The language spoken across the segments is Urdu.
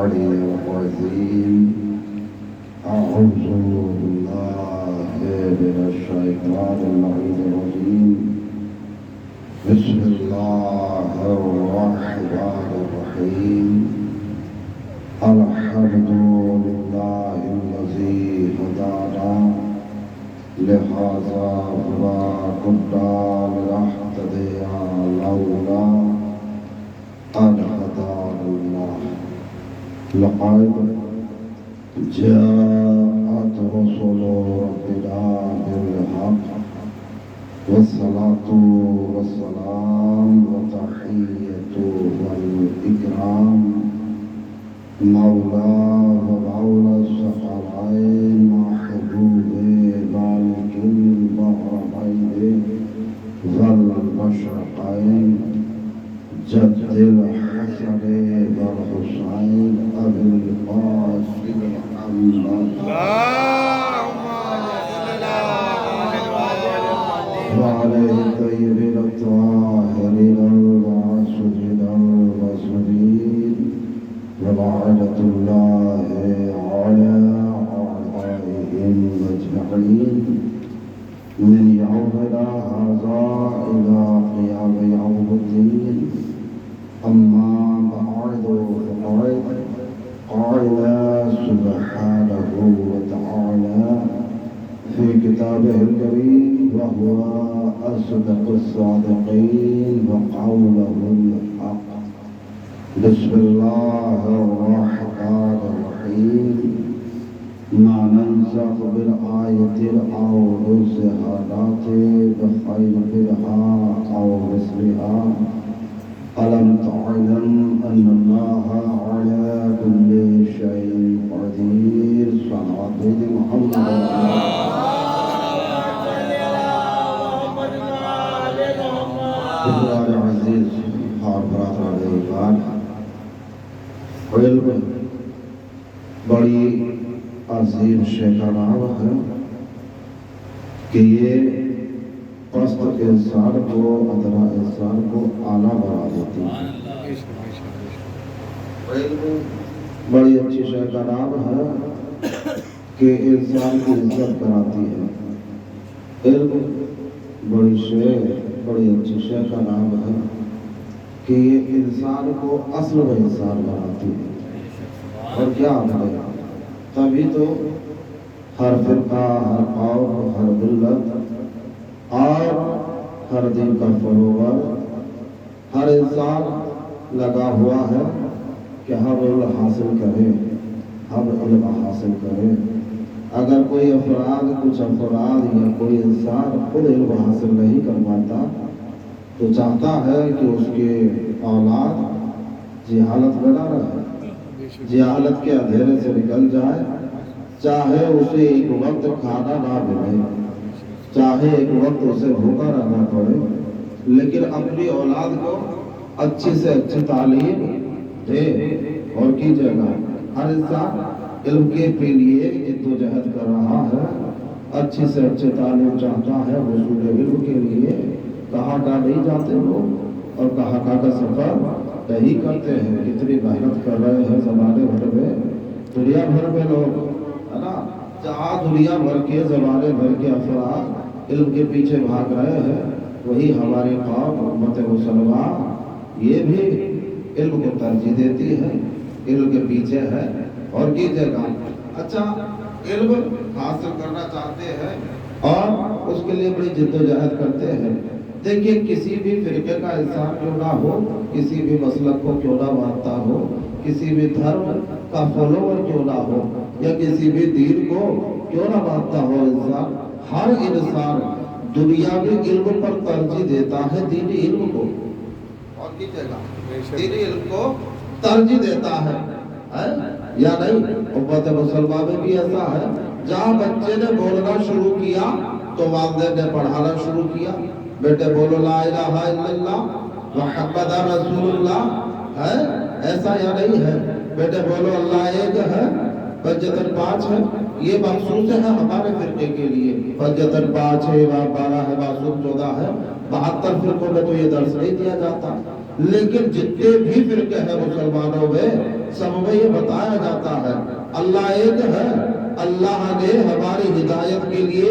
العلي العظيم أعوذ بالله من الشيطان اللعين الرجيم بسم الله الرحمن الرحيم الحمد لله الذي هدانا لهذا وما كنا لنهتدي لولا أن هدانا الله لقد جاءت رسل ربنا بالحق والصلاة والسلام وتحية والإكرام مولا ومولى الثقلين محبوب مالك البحرين والمشرقين جد الحسن والحسين أبي القاسم محمد وعليه الطيبين الطاهرين المعصومين المصلين ولعنة الله على أعدائهم أجمعين من يومنا هذا إلى قيام يوم الدين أما بعد فقد قال سبحانه وتعالى في كتابه الكريم وهو أصدق الصادقين وقوله الحق بسم الله الرحمن الرحيم ما ننسخ بالآية أو ننسها نأتي بخير منها أو مثلها ألم تعلم أن الله على كل شيء قدير صلوات محمد عزیز اور برادران ایمان علم بڑی عظیم شے کا نام ہے کہ یہ پست انسان کو ادنا انسان کو اعلیٰ بنا دیتی ہے. علم بڑی اچھی شے کا نام ہے کہ انسان کی عزت کراتی ہے. علم بڑی شے بڑی اچھی شے کا نام ہے کہ یہ انسان کو اصل و انسان بناتی ہے. اور کیا ہے تبھی تو ہر فرقہ ہر قوم ہر ملت اور ہر دین کا فروغر ہر انسان لگا ہوا ہے کہ ہم علم حاصل کریں ہم علم حاصل کریں. اگر کوئی کچھ افراد یا کوئی انسان خود علم حاصل نہیں کر پاتا تو چاہتا ہے کہ اس کے اولاد جہالت میں نہ رہے, جہالت کے اندھیرے سے نکل جائے, چاہے اسے ایک وقت کھانا نہ ملے, چاہے ایک وقت اسے بھوکا رہنا پڑے, لیکن اپنی اولاد کو اچھی سے اچھی تعلیم دے. اور کیجیے گا ہر انسان علم کے لیے جدوجہد کر رہا ہے, اچھی سے اچھی تعلیم چاہتا ہے. حصول علم کے لیے کہاں کا نہیں جاتے لوگ اور کہاں کا سفر نہیں کرتے ہیں. کتنی محنت کر رہے ہیں زمانے بھر میں, دنیا بھر میں لوگ ہے نا, جہاں دنیا بھر کے زمانے بھر کے افراد علم کے پیچھے بھاگ رہے ہیں, وہی ہماری قوم امت مسلمہ یہ بھی علم کو ترجیح دیتی ہے, علم کے پیچھے ہے. اور کیجیے گا اچھا علم حاصل کرنا چاہتے ہیں اور اس کے لیے بڑی جدوجہد کرتے ہیں. دیکھیے کسی بھی فرقے کا انسان کیوں نہ ہو, کسی بھی مسلک کو کیوں نہ مانتا ہو, کسی بھی دھرم کا فالوور کیوں نہ ہو یا کسی بھی دین کو کیوں نہ مانتا ہو انسان, ہر انسان دنیاوی علم پر ترجیح دیتا ہے دینی علم کو. اور کیجیے گا دینی علم کو ترجیح دیتا ہے یا نہیں. امت مسلمہ میں بھی ایسا ہے, جہاں بچے نے بولنا شروع کیا تو والدین نے پڑھانا شروع کیا. بیٹے بولو لا الہ الا اللہ محمد رسول اللہ, ہے ایسا یا نہیں ہے؟ بیٹے بولو اللہ ایک ہے, فجتن 5 ہے. یہ مخصوص ہے ہمارے فرقے کے لیے. فجتن 5 ہے, 12 ہے, معصوم 14 ہے. 72 فرقوں میں تو یہ درس نہیں دیا جاتا. لیکن جتنے بھی فرقے ہیں مسلمانوں میں سب میں یہ بتایا جاتا ہے اللہ ایک ہے. اللہ نے ہماری ہدایت کے لیے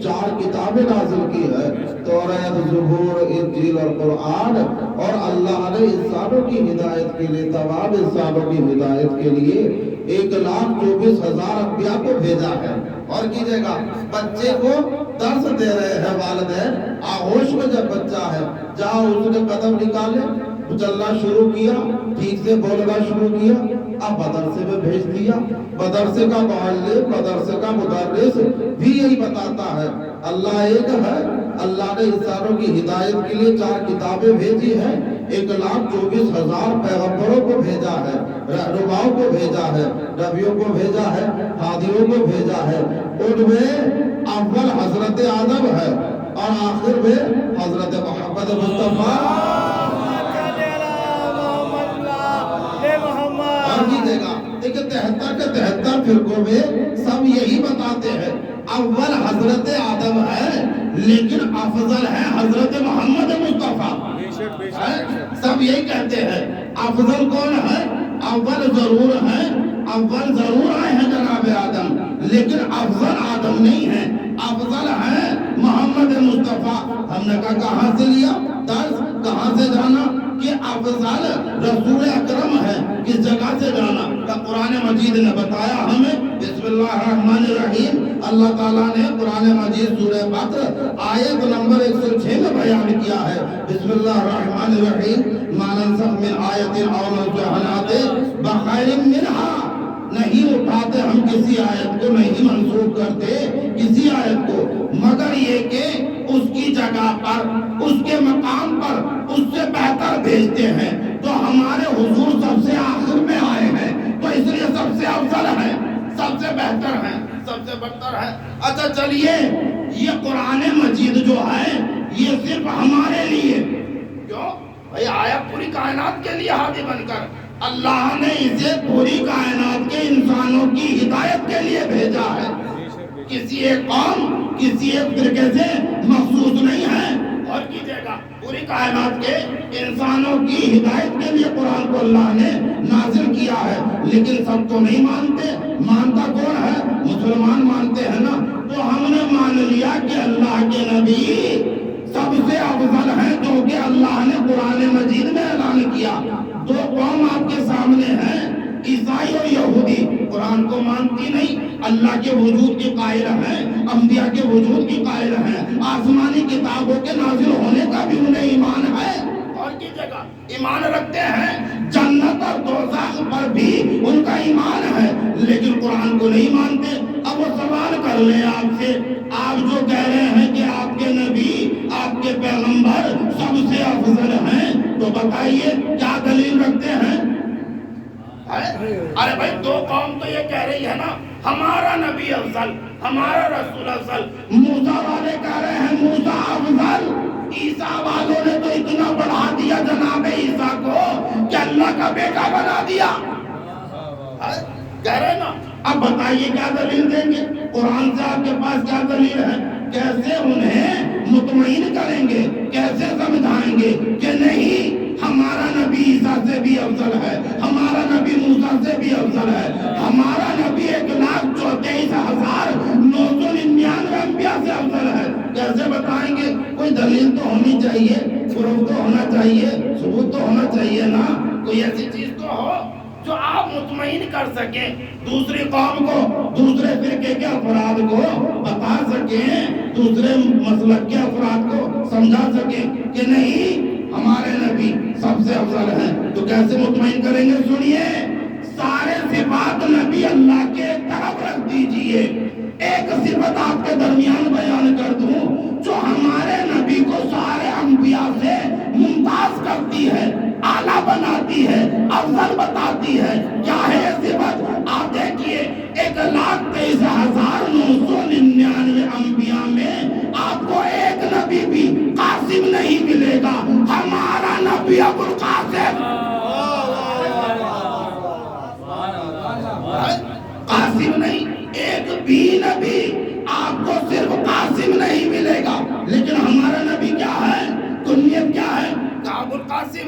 4 کتابیں نازل کی ہے، توریت، زبور، انجیل اور قرآن. اور اللہ نے انسانوں کی ہدایت کے لیے، تمام انسانوں کی ہدایت کے لیے 1,24,000 انبیاء کو بھیجا ہے. اور کیجئے گا بچے کو درس دے رہے ہیں والدین، آغوش میں جب بچہ ہے جہاں اس نے قدم نکالے، چلنا شروع کیا، ٹھیک سے بولنا شروع کیا، اب مدرسے میں بھیج دیا. مدرسے کا معلم، مدرسے کا مدرس بھی یہی بتاتا ہے اللہ ایک ہے. اللہ نے انسانوں کی ہدایت کے لیے 4 کتابیں بھیجی ہیں، 1,24,000 پیغمبروں کو بھیجا ہے، رہنماؤں کو بھیجا ہے، نبیوں کو بھیجا ہے، ہادیوں کو بھیجا ہے. ان میں اول حضرت آدم ہے اور آخر میں حضرت محمد مصطفیٰ. اور کیجئے گا لیکن 73 کے 73 فرقوں میں سب یہی بتاتے ہیں اول حضرت آدم ہے لیکن افضل ہے حضرت محمد مصطفیٰ. سب یہی کہتے ہیں افضل کون ہے؟ اول ضرور ہے، اول ضرور آئے ہیں جناب آدم، لیکن افضل آدم نہیں ہے، افضل ہے محمد مصطفیٰ. ہم نے کہا کہاں سے لیا درس، کہاں سے جانا کہ افضل رسول اکرم ہے؟ کس جگہ سے جانا؟ کہ قرآن مجید نے بتایا ہمیں. بسم اللہ الرحمن الرحیم. اللہ تعالیٰ نے قرآن مجید سورہ بقرہ آیت نمبر 106 میں بیان کیا ہے بسم اللہ الرحمن الرحیم ما ننسخ من آیت او ننسخها بخیر منہا. نہیں اٹھاتے ہم کسی آیت کو، نہیں منسوخ کرتے کسی آیت کو، مگر یہ کہ اس کی جگہ پر، اس کے مقام پر اس سے بہتر بھیجتے ہیں. تو ہمارے حضور سب سے آخر میں آئے ہیں تو اس لیے سب سے افضل ہے، سب سے بہتر ہے، سب سے برتر ہے. اچھا چلیے یہ قرآن مجید جو ہے یہ صرف ہمارے لیے کیوں بھئی آیا پوری کائنات کے لیے ہادی بن کر. اللہ نے اسے پوری کائنات کے انسانوں کی ہدایت کے لیے بھیجا ہے. کسی ایک قوم، کسی ایک فرقے سے مخصوص نہیں ہے. اور کیجئے گا پوری کائنات کے انسانوں کی ہدایت کے لیے قرآن کو اللہ نے نازل کیا ہے. لیکن سب تو نہیں مانتے. مانتا کون ہے؟ مسلمان مانتے ہیں نا. تو ہم نے مان لیا کہ اللہ کے نبی سب سے افضل ہیں جو کہ اللہ نے قرآن مجید میں اعلان کیا. 2 قوم آپ کے سامنے ہیں، عیسائی اور یہودی. قرآن کو مانتی نہیں، اللہ کے وجود کی قائل ہیں، انبیاء کے وجود کی قائل ہیں، آسمانی کتابوں کے نازل ہونے کا بھی انہیں ایمان ہے. اور کی جگہ ایمان رکھتے ہیں، جنت اور دوزخ پر بھی ان کا ایمان ہے، لیکن قرآن کو نہیں مانتے. اب وہ سوال کر لیں آپ سے، آپ جو کہہ رہے ہیں کہ آپ کے نبی، آپ کے پیغمبر سب سے افضل ہیں، تو بتائیے کیا دلیل رکھتے ہیں؟ ارے بھائی 2 قوم تو یہ کہہ رہی ہے نا ہمارا نبی افضل، ہمارا رسول افضل. موسیٰ والے کہہ رہے ہیں موسیٰ افضل. عیسیٰ والوں نے تو اتنا بڑھا دیا جناب عیسیٰ کو کہ اللہ کا بیٹا بنا دیا. کہہ رہے نا. اب بتائیے کیا دلیل دیں گے؟ قرآن سے آپ کے پاس کیا دلیل ہے؟ کیسے انہیں مطمئن کریں گے، کیسے سمجھائیں گے کہ نہیں ہمارا نبی عیسیٰ سے بھی افضل ہے، ہمارا نبی موسیٰ سے بھی افضل ہے، ہمارا نبی 1,34,999 انبیاء سے افضل ہے. کیسے بتائیں گے؟ کوئی دلیل تو ہونی چاہیے، پروف تو ہونا چاہیے، ثبوت تو ہونا چاہیے نا. کوئی ایسی چیز تو ہو جو آپ مطمئن کر سکیں، دوسری قوم کو، دوسرے فرقے کے افراد کو بتا سکیں، دوسرے مسلک کے افراد کو سمجھا سکیں کہ نہیں ہمارے نبی سب سے افضل ہیں. تو کیسے مطمئن کریں گے؟ سنیے، سارے صفات نبی اللہ کے ایک طرف رکھ دیجئے. ایک صفت آپ کے درمیان بیان کر دوں جو ہمارے نبی کو سارے انبیاء سے ممتاز کرتی ہے، اعلیٰ بناتی ہے، افضل بتاتی ہے. کیا ہے یہ صفت؟ آپ دیکھیے 1,23,999 انبیاء میں آپ کو ایک نبی بھی قاسم نہیں ملے گا. ہمارا نبی ابو القاسم. قاسم نہیں، ایک بھی نبی آپ کو صرف قاسم نہیں ملے گا. لیکن ہمارا نبی کیا ہے؟ کنیت کیا ہے؟ ابو القاسم.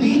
3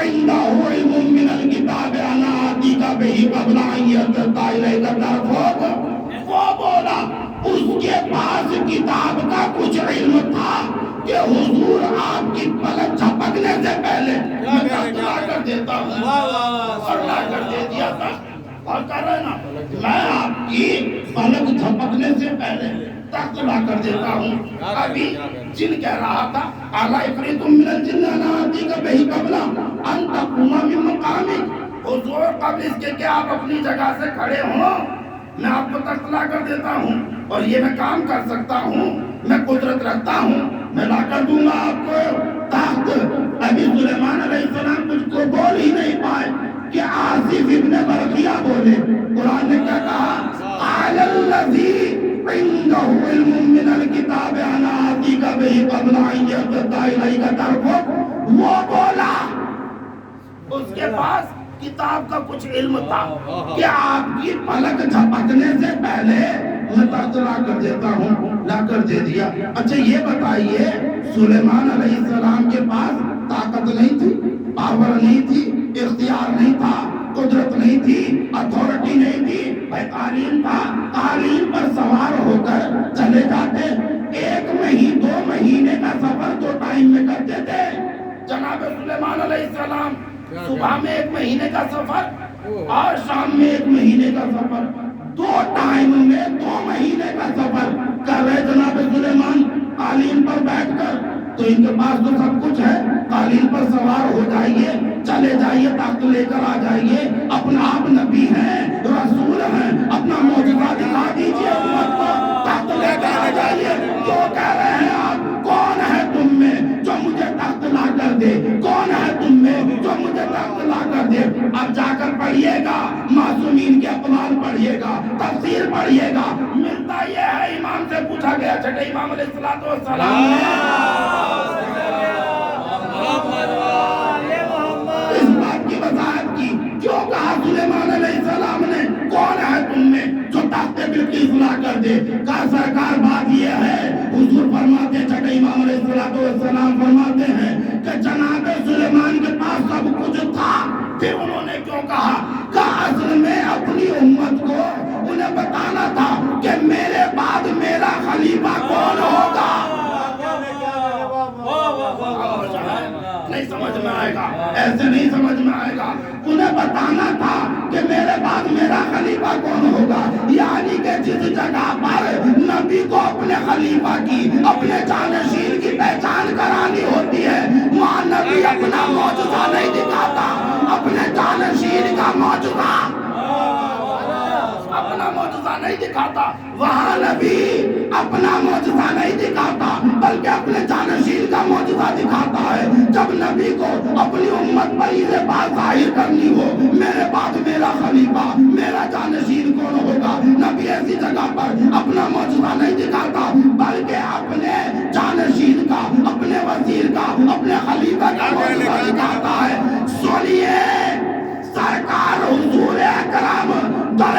عنده علم من الکتاب انا آتیک بہ قبل ان یرتد الیک طرفک، وہ بولا اس کے پاس کتاب کا کچھ علم تھا کہ حضور آپ کی پلک جھپکنے سے پہلے میں تخت لا کر دیتا ہوں، اور لا کر دے دیا تھا۔ اور کہہ رہے نا میں آپ کی پلک جھپکنے سے پہلے تخت لا کر دیتا ہوں۔ ابھی جن کہہ رہا تھا اعلیٰ افریت من الجن انا آتیک بہ قبل ان تقوم من مقامک، حضور قبل اس کے کہ آپ اپنی جگہ سے کھڑے ہوں میں آپ کو تخت لا کر دیتا ہوں، اور یہ میں کام کر سکتا ہوں، میں قدرت رکھتا ہوں، میں لا کر دوں گا آپ کو تخت۔ ابھی سلیمان علیہ السلام کچھ کو بول ہی نہیں پائے کہ آصف ابن برقیہ بولے۔ قرآن نے کیا کہا؟ قال الذی عنده علم من الکتاب انا آتیک بہ قبل ان یرتد الیک طرفک، وہ بولا اس کے پاس کتاب کا کچھ علم تھا کہ آپ کی پلک جھپکنے سے پہلے میں تخت لا کر دیتا ہوں، لا کر دے دیا۔ اچھا یہ بتائیے سلیمان علیہ السلام کے پاس طاقت نہیں تھی، پاور نہیں تھی، اختیار نہیں تھا، قدرت نہیں تھی، اتھارٹی نہیں تھی، بھائی قالین تھا، قالین پر سوار ہو کر چلے جاتے، 1 مہینے کا سفر 2 ٹائم میں کرتے تھے جناب سلیمان علیہ السلام۔ صبح میں 1 مہینے کا سفر اور شام میں 1 مہینے کا سفر، 2 ٹائم میں 2 مہینے کا سفر کر رہے جناب سلیمان قالین پر بیٹھ کر۔ تو ان کے پاس تو سب کچھ ہے، قالین پر سوار ہو جائیے، چلے جائیے، تخت لے کر آ جائیے، اپنا آپ نبی ہیں، رسول ہیں، اپنا معجزہ دکھا دیجیے امت کو، تخت لے کر آ جائیے۔ جو کہہ رہے ہیں آپ کون ہے تم میں جو مجھے تخت لا کر دے، کون ہے تم میں جو مجھے تخت لا کر دے؟ اب جا کر پڑھیے گا، معصومین کے اقوال پڑھیے گا، تفسیر پڑھیے گا، ملتا یہ ہے امام سے پوچھا گیا، چھٹے امام علیہ السلام نے اس بات کی وضاحت کی، کیوں کہا سلیمان علیہ السلام نے کون ہے تم میں جو تخت بلقیس لا کر دے؟ کہا سرکار بات یہ ہے، حضور فرماتے ہیں، چھٹے امام علیہ السلام فرماتے ہیں کہ جناب سلیمان کے پاس سب کچھ تھا، پھر انہوں نے کیوں کہا؟ کہ اصل میں اپنی امت کو انہیں بتانا تھا کہ میرے بعد میرا خلیفہ کون ہوگا۔ نہیں سمجھ میں آئے گا، ایسے نہیں سمجھ میں آئے گا۔ انہیں بتانا تھا کہ میرے بعد میرا خلیفہ کون ہوگا، یعنی کہ جس جگہ پر نبی کو اپنے خلیفہ کی، اپنے جانشین کی پہچان کرانی ہوتی ہے، وہاں نبی اپنا معجزہ نہیں دکھاتا، اپنے جانشین کا معجزہ، اپنا معجزہ نہیں دکھاتا، وہاں نبی اپنا معجزہ نہیں دکھاتا بلکہ اپنے جانشین کا معجزہ دکھاتا ہے۔ جب نبی کو اپنی امت پر یہ بات ظاہر کرنی ہو میرے بعد میرا خلیفہ، میرا جانشین کون ہوگا، نبی ایسی جگہ پر اپنا معجزہ نہیں دکھاتا بلکہ اپنے جانشین کا، اپنے وزیر کا، اپنے خلیفہ کا معجزہ دکھاتا ہے۔ سنیے سرکار حضور اکرم در